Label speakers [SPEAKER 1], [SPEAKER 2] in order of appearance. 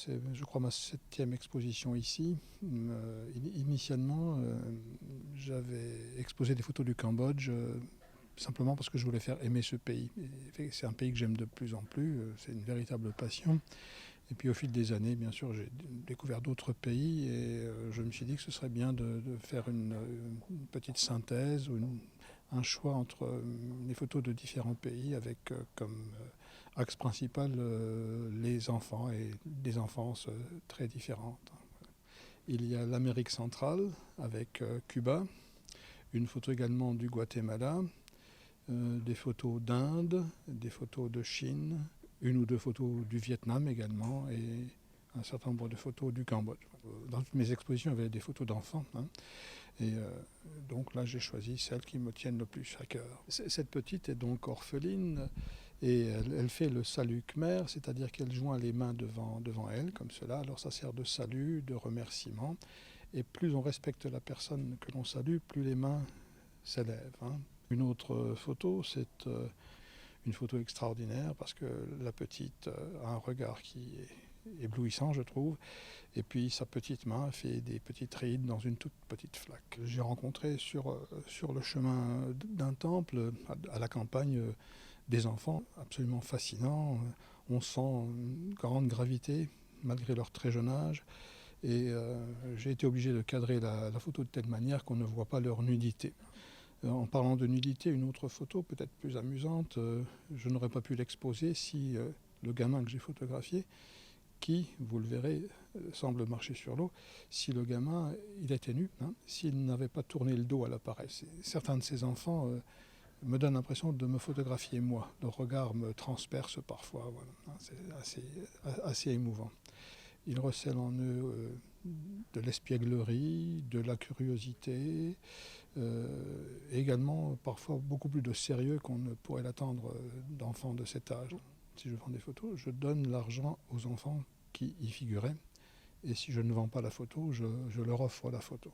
[SPEAKER 1] c'est, je crois, ma 7e exposition ici. Initialement, j'avais exposé des photos du Cambodge simplement parce que je voulais faire aimer ce pays. Et c'est un pays que j'aime de plus en plus, c'est une véritable passion. Et puis au fil des années, bien sûr, j'ai découvert d'autres pays et je me suis dit que ce serait bien de faire une petite synthèse ou un choix entre les photos de différents pays avec comme axe principal les enfants et des enfances très différentes. Il y a l'Amérique centrale avec Cuba, une photo également du Guatemala, des photos d'Inde, des photos de Chine, une ou deux photos du Vietnam également et un certain nombre de photos du Cambodge. Dans toutes mes expositions, il y avait des photos d'enfants. Et donc là, j'ai choisi celles qui me tiennent le plus à cœur. Cette petite est donc orpheline et elle fait le salut khmer, c'est-à-dire qu'elle joint les mains devant elle, comme cela. Alors ça sert de salut, de remerciement. Et plus on respecte la personne que l'on salue, plus les mains s'élèvent. Une autre photo, c'est une photo extraordinaire parce que la petite a un regard qui est éblouissant, je trouve. Et puis sa petite main fait des petites rides dans une toute petite flaque. J'ai rencontré sur le chemin d'un temple, à la campagne, des enfants absolument fascinants. On sent une grande gravité malgré leur très jeune âge. Et j'ai été obligé de cadrer la photo de telle manière qu'on ne voit pas leur nudité. En parlant de nudité, une autre photo peut-être plus amusante, je n'aurais pas pu l'exposer si le gamin que j'ai photographié, qui, vous le verrez, semble marcher sur l'eau, si le gamin, il était nu, s'il n'avait pas tourné le dos à l'appareil. Certains de ces enfants me donnent l'impression de me photographier moi. Leur regard me transperce parfois, voilà. C'est assez émouvant. Ils recèlent en eux de l'espièglerie, de la curiosité, également parfois beaucoup plus de sérieux qu'on ne pourrait l'attendre d'enfants de cet âge. Si je vends des photos, je donne l'argent aux enfants qui y figuraient. Et si je ne vends pas la photo, je leur offre la photo.